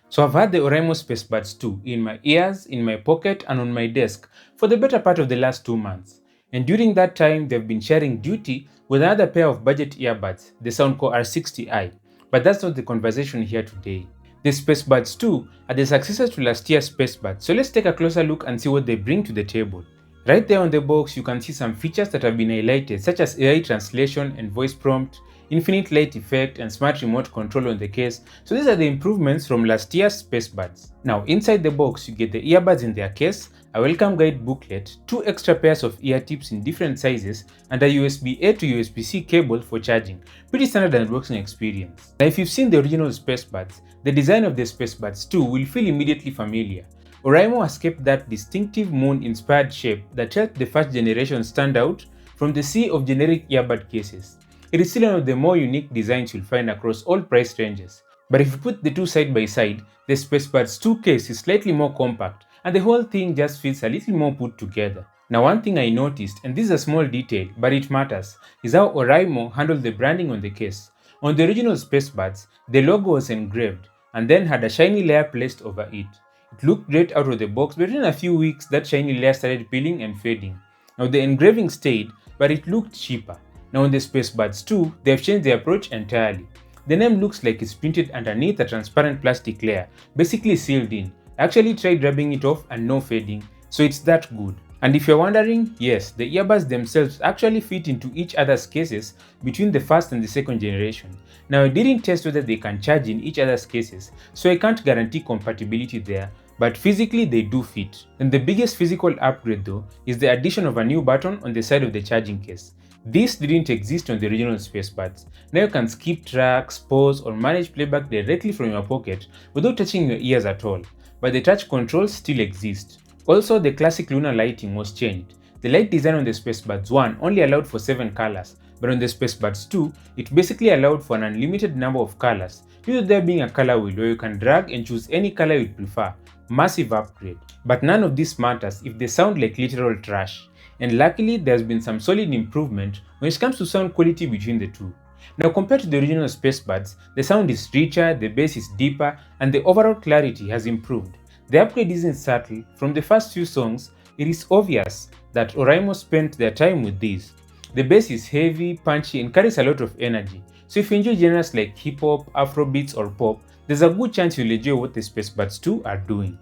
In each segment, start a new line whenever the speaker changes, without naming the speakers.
So I've had the Oraimo Spacebuds 2 in my ears, in my pocket, and on my desk for the better part of the last 2 months. And during that time, they've been sharing duty with another pair of budget earbuds, the Soundcore R60i. But that's not the conversation here today. The Spacebuds 2 are the successors to last year's Spacebuds, so let's take a closer look and see what they bring to the table. Right there on the box, you can see some features that have been highlighted, such as AI translation and voice prompt, infinite light effect, and smart remote control on the case. So these are the improvements from last year's Spacebuds. Now inside the box, you get the earbuds in their case, a welcome guide booklet, 2 extra pairs of ear tips in different sizes, and a USB-A to USB-C cable for charging. Pretty standard unboxing experience. Now if you've seen the original Spacebuds, the design of the Spacebuds 2 will feel immediately familiar. Oraimo has kept that distinctive moon-inspired shape that helped the first generation stand out from the sea of generic earbud cases. It is still one of the more unique designs you'll find across all price ranges. But if you put the two side by side, the Spacebuds 2 case is slightly more compact and the whole thing just feels a little more put together. Now one thing I noticed, and this is a small detail but it matters, is how Oraimo handled the branding on the case. On the original Spacebuds, the logo was engraved and then had a shiny layer placed over it. It looked great out of the box, but within a few weeks that shiny layer started peeling and fading. Now the engraving stayed, but it looked cheaper. Now on the Spacebuds 2, they've changed their approach entirely. The name looks like it's printed underneath a transparent plastic layer, basically sealed in. I actually tried rubbing it off and no fading, so it's that good. And if you're wondering, yes, the earbuds themselves actually fit into each other's cases between the first and the second generation. Now I didn't test whether they can charge in each other's cases, so I can't guarantee compatibility there, but physically they do fit. And the biggest physical upgrade though is the addition of a new button on the side of the charging case. This didn't exist on the original Spacebuds. Now you can skip tracks, pause, or manage playback directly from your pocket without touching your ears at all, but the touch controls still exist. Also, the classic lunar lighting was changed. The light design on the Spacebuds 1 only allowed for 7 colors, but on the Spacebuds 2, it basically allowed for an unlimited number of colors, due to there being a color wheel where you can drag and choose any color you'd prefer. Massive upgrade. But none of this matters if they sound like literal trash. And luckily, there's been some solid improvement when it comes to sound quality between the two. Now compared to the original Spacebuds, the sound is richer, the bass is deeper, and the overall clarity has improved. The upgrade isn't subtle. From the first few songs, it is obvious that Oraimo spent their time with these. The bass is heavy, punchy, and carries a lot of energy, so if you enjoy genres like hip-hop, afrobeats, or pop, there's a good chance you'll enjoy what the Spacebuds 2 are doing.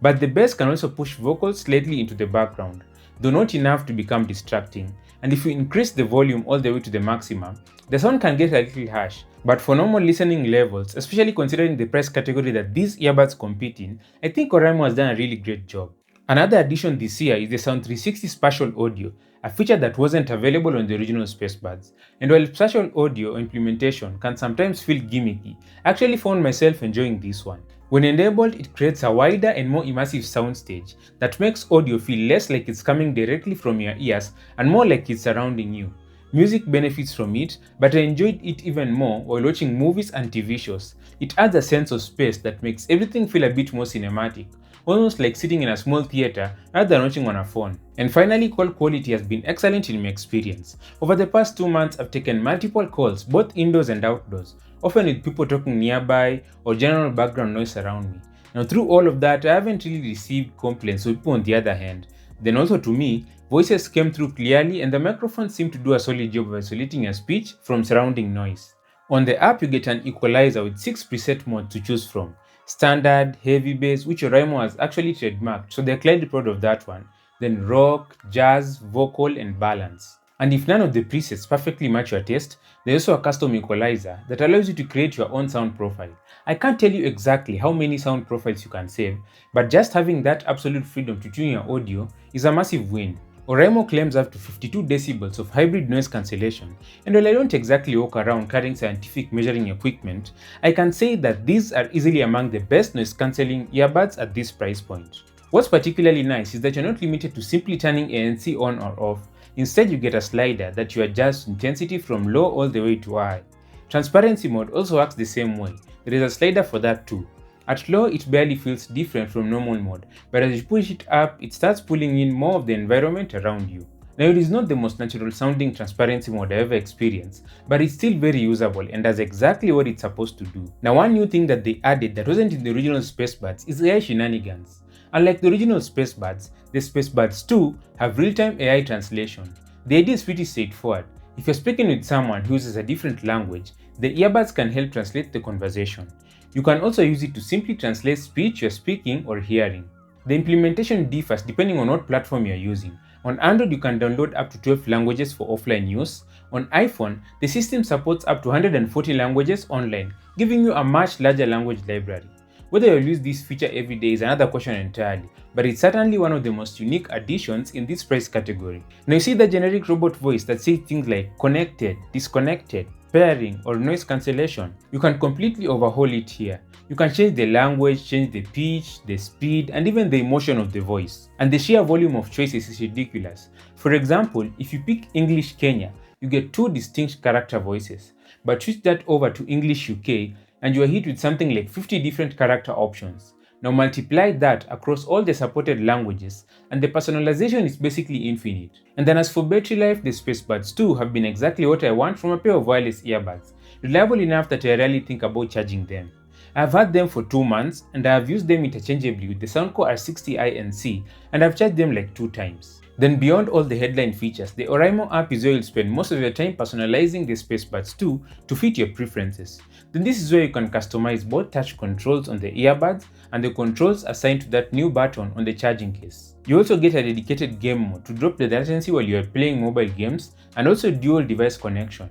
But the bass can also push vocals slightly into the background, though not enough to become distracting, and if you increase the volume all the way to the maximum, the sound can get a little harsh. But for normal listening levels, especially considering the price category that these earbuds compete in, I think Oraimo has done a really great job. Another addition this year is the Sound 360 Spatial Audio, a feature that wasn't available on the original Spacebuds. And while spatial audio implementation can sometimes feel gimmicky, I actually found myself enjoying this one. When enabled, it creates a wider and more immersive soundstage that makes audio feel less like it's coming directly from your ears and more like it's surrounding you. Music benefits from it, but I enjoyed it even more while watching movies and TV shows. It adds a sense of space that makes everything feel a bit more cinematic, almost like sitting in a small theater rather than watching on a phone. And finally, call quality has been excellent in my experience. Over the past 2 months, I've taken multiple calls, both indoors and outdoors, often with people talking nearby or general background noise around me. Now through all of that, I haven't really received complaints from people on the other hand. Then also to me, voices came through clearly and the microphone seemed to do a solid job of isolating your speech from surrounding noise. On the app, you get an equalizer with 6 preset modes to choose from. Standard, heavy bass, which Oraimo has actually trademarked, so they're clearly proud of that one. Then rock, jazz, vocal, and balance. And if none of the presets perfectly match your taste, there's also a custom equalizer that allows you to create your own sound profile. I can't tell you exactly how many sound profiles you can save, but just having that absolute freedom to tune your audio is a massive win. Oraimo claims up to 52 decibels of hybrid noise cancellation, and while I don't exactly walk around carrying scientific measuring equipment, I can say that these are easily among the best noise cancelling earbuds at this price point. What's particularly nice is that you're not limited to simply turning ANC on or off. Instead, you get a slider that you adjust intensity from low all the way to high. Transparency mode also works the same way. There is a slider for that too. At low, it barely feels different from normal mode, but as you push it up, it starts pulling in more of the environment around you. Now it is not the most natural sounding transparency mode I've ever experienced, but it's still very usable and does exactly what it's supposed to do. Now one new thing that they added that wasn't in the original Spacebuds is AI shenanigans. Unlike the original Spacebuds, the Spacebuds 2 have real-time AI translation. The idea is pretty straightforward. If you're speaking with someone who uses a different language, the earbuds can help translate the conversation. You can also use it to simply translate speech you're speaking or hearing. The implementation differs depending on what platform you're using. On Android, you can download up to 12 languages for offline use. On iPhone, the system supports up to 140 languages online, giving you a much larger language library. Whether you'll use this feature every day is another question entirely, but it's certainly one of the most unique additions in this price category. Now you see the generic robot voice that says things like connected, disconnected, pairing, or noise cancellation. You can completely overhaul it here. You can change the language, change the pitch, the speed, and even the emotion of the voice. And the sheer volume of choices is ridiculous. For example, if you pick English Kenya, you get 2 distinct character voices. But switch that over to English UK, and you are hit with something like 50 different character options. Now multiply that across all the supported languages, and the personalization is basically infinite. And then as for battery life, the Spacebuds 2 have been exactly what I want from a pair of wireless earbuds, reliable enough that I rarely think about charging them. I have had them for 2 months, and I have used them interchangeably with the Soundcore R60i NC, and I've charged them like 2 times. Then beyond all the headline features, the Oraimo app is where you'll spend most of your time personalizing the Spacebuds 2 to fit your preferences. Then this is where you can customize both touch controls on the earbuds and the controls assigned to that new button on the charging case. You also get a dedicated game mode to drop the latency while you are playing mobile games, and also dual device connection.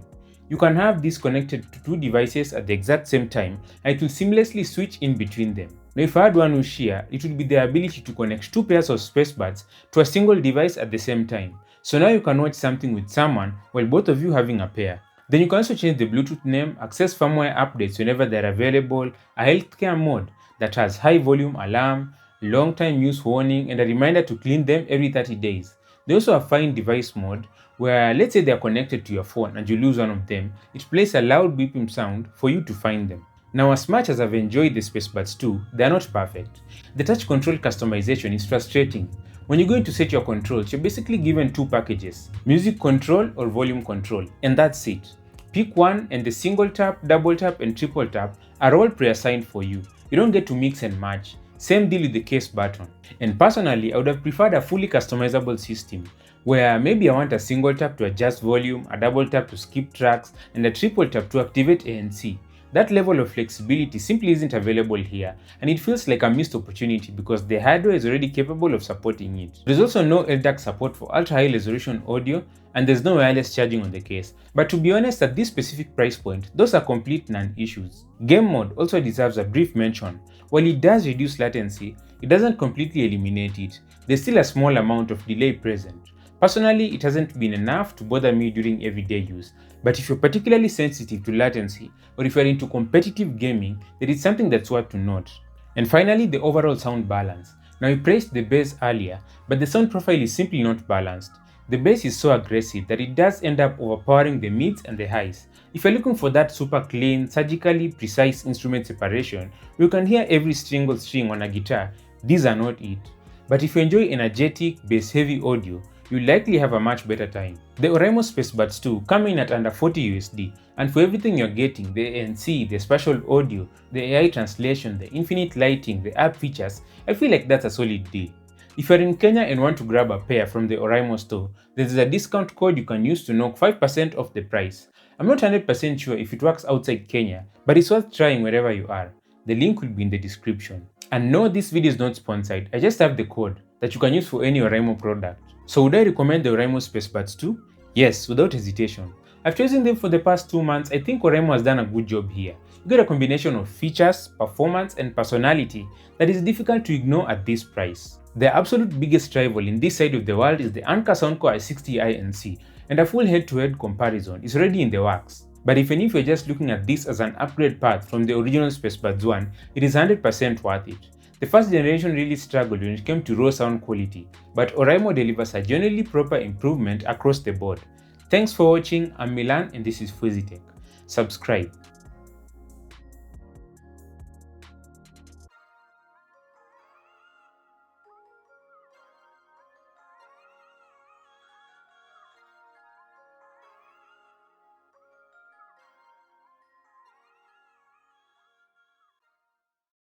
You can have this connected to 2 devices at the exact same time, and it will seamlessly switch in between them. Now if I had one wish here, it would be the ability to connect 2 pairs of Spacebuds to a single device at the same time. So now you can watch something with someone while both of you having a pair. Then you can also change the Bluetooth name, access firmware updates whenever they're available, a healthcare mode that has high volume alarm, long time use warning, and a reminder to clean them every 30 days. They also have find device mode, where let's say they are connected to your phone and you lose one of them, it plays a loud beeping sound for you to find them. Now as much as I've enjoyed the Spacebuds 2, they are not perfect. The touch control customization is frustrating. When you're going to set your controls, you're basically given 2 packages, music control or volume control, and that's it. Pick one, and the single tap, double tap, and triple tap are all pre-assigned for you. You don't get to mix and match. Same deal with the case button. And personally, I would have preferred a fully customizable system, where maybe I want a single tap to adjust volume, a double tap to skip tracks, and a triple tap to activate ANC. That level of flexibility simply isn't available here, and it feels like a missed opportunity because the hardware is already capable of supporting it. There's also no LDAC support for ultra-high resolution audio, and there's no wireless charging on the case. But to be honest, at this specific price point, those are complete non-issues. Game mode also deserves a brief mention. While it does reduce latency, it doesn't completely eliminate it. There's still a small amount of delay present. Personally, it hasn't been enough to bother me during everyday use, but if you're particularly sensitive to latency, or if you're into competitive gaming, then it's something that's worth to note. And finally, the overall sound balance. Now we praised the bass earlier, but the sound profile is simply not balanced. The bass is so aggressive that it does end up overpowering the mids and the highs. If you're looking for that super clean, surgically precise instrument separation, you can hear every single string on a guitar, these are not it. But if you enjoy energetic, bass-heavy audio, you'll likely have a much better time. The Oraimo Spacebuds 2 come in at under 40 USD, and for everything you're getting, the ANC, the spatial audio, the AI translation, the infinite lighting, the app features, I feel like that's a solid deal. If you're in Kenya and want to grab a pair from the Oraimo store, there's a discount code you can use to knock 5% off the price. I'm not 100% sure if it works outside Kenya, but it's worth trying wherever you are. The link will be in the description. And no, this video is not sponsored, I just have the code that you can use for any Oraimo product. So would I recommend the Oraimo Spacebuds 2? Yes, without hesitation. After using them for the past 2 months, I think Oraimo has done a good job here. You get a combination of features, performance, and personality that is difficult to ignore at this price. The absolute biggest rival in this side of the world is the Anker Soundcore R60i NC, and a full head-to-head comparison is already in the works. But even if you're just looking at this as an upgrade path from the original Spacebuds 1, it is 100% worth it. The first generation really struggled when it came to raw sound quality, but Oraimo delivers a genuinely proper improvement across the board. Thanks for watching, I'm Milan and this is Fuzitech. Subscribe.